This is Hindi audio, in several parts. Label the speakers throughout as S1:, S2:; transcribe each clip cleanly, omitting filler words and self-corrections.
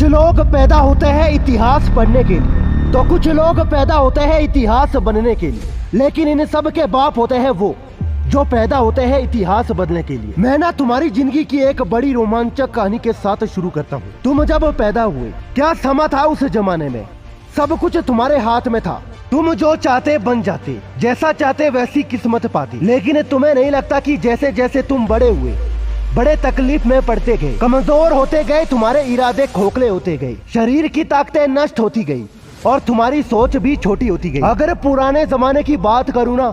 S1: कुछ लोग पैदा होते हैं इतिहास पढ़ने के लिए, तो कुछ लोग पैदा होते हैं इतिहास बनने के लिए, लेकिन इन सब के बाप होते हैं वो जो पैदा होते हैं इतिहास बदलने के लिए। मैं ना तुम्हारी जिंदगी की एक बड़ी रोमांचक कहानी के साथ शुरू करता हूँ। तुम जब पैदा हुए, क्या समा था उस जमाने में? सब कुछ तुम्हारे हाथ में था। तुम जो चाहते बन जाते, जैसा चाहते वैसी किस्मत पाती। लेकिन तुम्हें नहीं लगता कि जैसे जैसे तुम बड़े हुए, बड़े तकलीफ में पड़ते गए, कमजोर होते गए, तुम्हारे इरादे खोखले होते गए, शरीर की ताकतें नष्ट होती गई और तुम्हारी सोच भी छोटी होती गई। अगर पुराने जमाने की बात करूँ ना,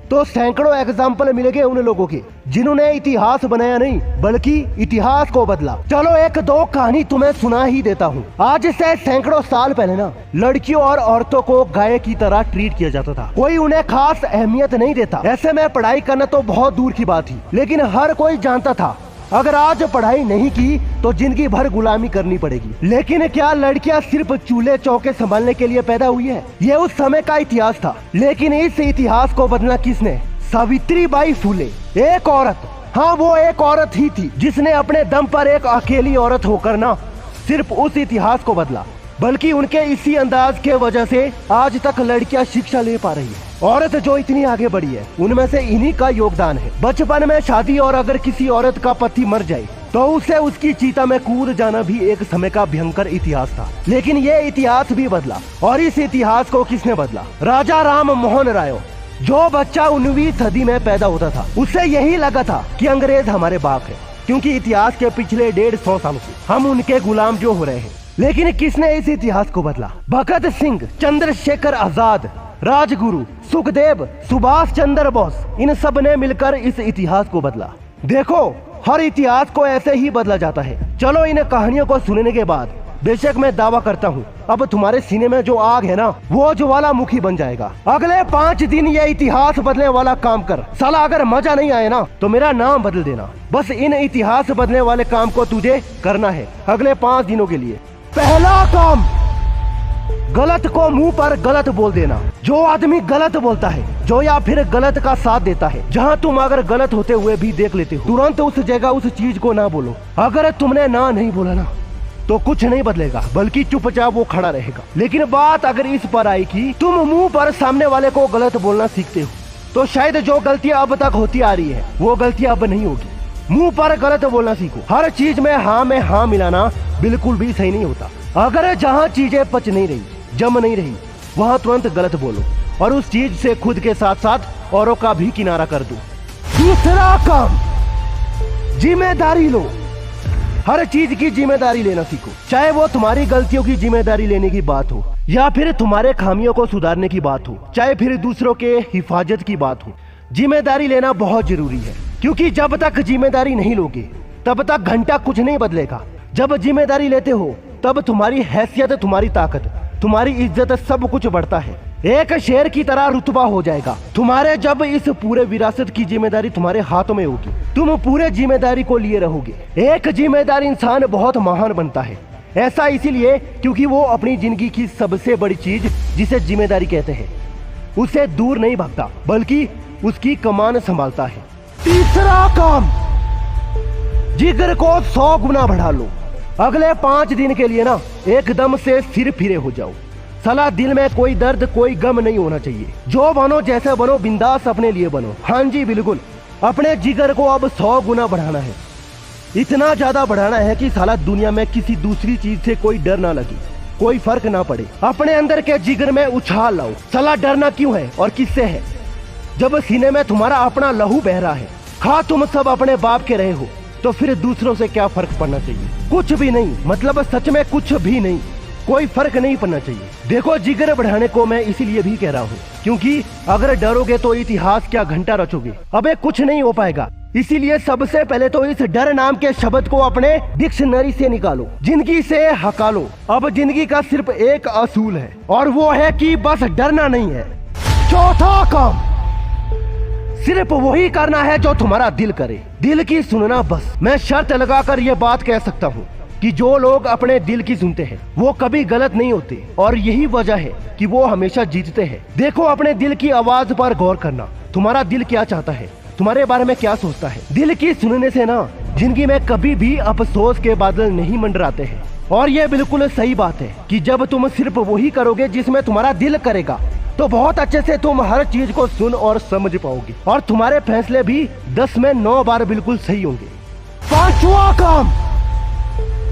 S1: तो सैकड़ों एग्जाम्पल मिलेंगे उन लोगों के जिन्होंने इतिहास बनाया नहीं बल्कि इतिहास को बदला। चलो एक दो कहानी तुम्हें सुना ही देता हूँ। आज से सैकड़ों साल पहले ना, लड़कियों और औरतों को गाय की तरह ट्रीट किया जाता था। कोई उन्हें खास अहमियत नहीं देता। ऐसे में पढ़ाई करना तो बहुत दूर की बात थी, लेकिन हर कोई जानता था अगर आज पढ़ाई नहीं की तो जिंदगी भर गुलामी करनी पड़ेगी। लेकिन क्या लड़कियां सिर्फ चूल्हे चौके संभालने के लिए पैदा हुई है? ये उस समय का इतिहास था। लेकिन इस इतिहास को बदला किसने? सावित्रीबाई फुले, एक औरत। हाँ, वो एक औरत ही थी जिसने अपने दम पर एक अकेली औरत होकर ना सिर्फ उस इतिहास को बदला, बल्कि उनके इसी अंदाज के वजह से आज तक लड़कियां शिक्षा ले पा रही है। औरत जो इतनी आगे बढ़ी है उनमें से इन्हीं का योगदान है। बचपन में शादी और अगर किसी औरत का पति मर जाए तो उसे उसकी चिता में कूद जाना भी एक समय का भयंकर इतिहास था। लेकिन ये इतिहास भी बदला, और इस इतिहास को किसने बदला? राजा राम मोहन राय। जो बच्चा 19वीं सदी में पैदा होता था उसे यही लगा था कि अंग्रेज हमारे बाप है, क्योंकि इतिहास के पिछले 150 सालों से हम उनके गुलाम जो हो रहे हैं। लेकिन किसने इस इतिहास को बदला? भगत सिंह, चंद्रशेखर आजाद, राजगुरु, सुखदेव, सुभाष चंद्र बोस, इन सब ने मिलकर इस इतिहास को बदला। देखो, हर इतिहास को ऐसे ही बदला जाता है। चलो इन कहानियों को सुनने के बाद बेशक मैं दावा करता हूँ अब तुम्हारे सीने में जो आग है ना, वो ज्वालामुखी बन जाएगा। अगले 5 दिन ये इतिहास बदलने वाला काम कर। साला अगर मजा नहीं आए ना तो मेरा नाम बदल देना। बस इन इतिहास बदलने वाले काम को तुझे करना है अगले 5 दिनों के लिए। पहला काम, गलत को मुंह पर गलत बोल देना। जो आदमी गलत बोलता है, जो या फिर गलत का साथ देता है, जहां तुम अगर गलत होते हुए भी देख लेते हो, तुरंत उस जगह उस चीज को ना बोलो। अगर तुमने ना नहीं बोला ना तो कुछ नहीं बदलेगा, बल्कि चुपचाप वो खड़ा रहेगा। लेकिन बात अगर इस पर आई कि तुम मुंह पर सामने वाले को गलत बोलना सीखते हो, तो शायद जो गलतियां अब तक होती आ रही है वो गलतियां अब नहीं होगी। मुंह पर गलत बोलना सीखो। हर चीज में हाँ मिलाना बिल्कुल भी सही नहीं होता। अगर जहाँ चीजें पच नहीं रही, जम नहीं रही, वहाँ तुरंत गलत बोलो और उस चीज से खुद के साथ साथ औरों का भी किनारा कर दो। दूसरा काम, जिम्मेदारी लो। हर चीज की जिम्मेदारी लेना सीखो, चाहे वो तुम्हारी गलतियों की जिम्मेदारी लेने की बात हो या फिर तुम्हारे खामियों को सुधारने की बात हो, चाहे फिर दूसरों के हिफाजत की बात हो। जिम्मेदारी लेना बहुत जरूरी है, क्योंकि जब तक जिम्मेदारी नहीं लोगे तब तक घंटा कुछ नहीं बदलेगा। जब जिम्मेदारी लेते हो तब तुम्हारी हैसियत, तुम्हारी ताकत, तुम्हारी इज्जत सब कुछ बढ़ता है। एक शेर की तरह रुतबा हो जाएगा तुम्हारे। जब इस पूरे विरासत की जिम्मेदारी तुम्हारे हाथों में होगी, तुम पूरे जिम्मेदारी को लिए रहोगे। एक जिम्मेदार इंसान बहुत महान बनता है। ऐसा इसीलिए क्योंकि वो अपनी जिंदगी की सबसे बड़ी चीज, जिसे जिम्मेदारी कहते हैं, उसे दूर नहीं भागता बल्कि उसकी कमान संभालता है। तीसरा काम, जिगर को 100 गुना बढ़ा लो। अगले 5 दिन के लिए ना एकदम से सिर फिरे हो जाओ। साला दिल में कोई दर्द, कोई गम नहीं होना चाहिए। जो बनो, जैसे बनो, बिंदास अपने लिए बनो। हाँ जी बिल्कुल, अपने जिगर को अब 100 गुना बढ़ाना है। इतना ज्यादा बढ़ाना है कि साला दुनिया में किसी दूसरी चीज से कोई डर ना लगे, कोई फर्क ना पड़े। अपने अंदर के जिगर में उछाल लाओ। साला डरना क्यों है और किससे है, जब सीने में तुम्हारा अपना लहू बह रहा है। खा तुम सब अपने बाप के रहे हो तो फिर दूसरों से क्या फर्क पड़ना चाहिए? कुछ भी नहीं, मतलब सच में कुछ भी नहीं, कोई फर्क नहीं पड़ना चाहिए। देखो, जिगर बढ़ाने को मैं इसीलिए भी कह रहा हूँ क्योंकि अगर डरोगे तो इतिहास क्या घंटा रचोगे, अबे कुछ नहीं हो पाएगा। इसीलिए सबसे पहले तो इस डर नाम के शब्द को अपने डिक्शनरी से निकालो, जिंदगी से हकालो। अब जिंदगी का सिर्फ एक असूल है और वो है कि बस डरना नहीं है। चौथा काम, सिर्फ वही करना है जो तुम्हारा दिल करे, दिल की सुनना बस। मैं शर्त लगाकर ये बात कह सकता हूँ कि जो लोग अपने दिल की सुनते हैं वो कभी गलत नहीं होते, और यही वजह है कि वो हमेशा जीतते हैं। देखो, अपने दिल की आवाज पर गौर करना। तुम्हारा दिल क्या चाहता है, तुम्हारे बारे में क्या सोचता है? दिल की सुनने से ना जिंदगी में कभी भी अफसोस के बादल नहीं मंडराते हैं। और ये बिल्कुल सही बात है कि जब तुम सिर्फ वही करोगे जिसमें तुम्हारा दिल करेगा तो बहुत अच्छे से तुम हर चीज को सुन और समझ पाओगे और तुम्हारे फैसले भी 10 में 9 बार बिल्कुल सही होंगे। 5वां काम,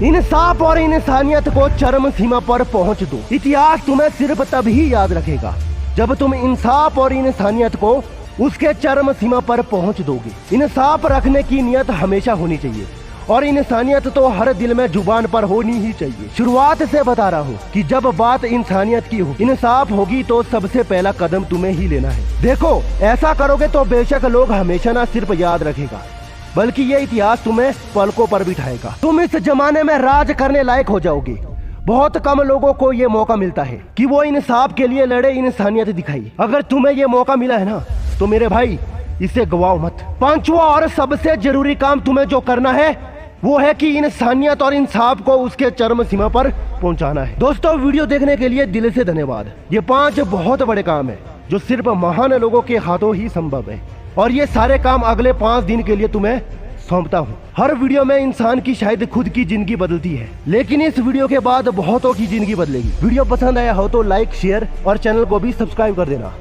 S1: इंसाफ और इंसानियत को चरम सीमा पर पहुंच दो। इतिहास तुम्हें सिर्फ तभी याद रखेगा जब तुम इंसाफ और इंसानियत को उसके चरम सीमा पर पहुंच दोगे। इंसाफ रखने की नियत हमेशा होनी चाहिए और इंसानियत तो हर दिल में जुबान पर होनी ही चाहिए। शुरुआत से बता रहा हूँ कि जब बात इंसानियत की होगी, इंसाफ होगी तो सबसे पहला कदम तुम्हें ही लेना है। देखो, ऐसा करोगे तो बेशक लोग हमेशा ना सिर्फ याद रखेगा बल्कि ये इतिहास तुम्हें पलकों पर बिठाएगा। तुम इस जमाने में राज करने लायक हो जाओगे। बहुत कम लोगों को ये मौका मिलता है कि वो इंसाफ के लिए लड़े, इंसानियत दिखाई। अगर तुम्हें ये मौका मिला है ना तो मेरे भाई इसे गवाओ मत। 5वां और सबसे जरूरी काम तुम्हें जो करना है वो है कि इंसानियत और इंसाफ को उसके चरम सीमा पर पहुंचाना है। दोस्तों, वीडियो देखने के लिए दिल से धन्यवाद। ये 5 बहुत बड़े काम है जो सिर्फ महान लोगों के हाथों ही संभव है और ये सारे काम अगले 5 दिन के लिए तुम्हें सौंपता हूँ। हर वीडियो में इंसान की शायद खुद की जिंदगी बदलती है, लेकिन इस वीडियो के बाद बहुतों की जिंदगी बदलेगी। वीडियो पसंद आया हो तो लाइक, शेयर और चैनल को भी सब्सक्राइब कर देना।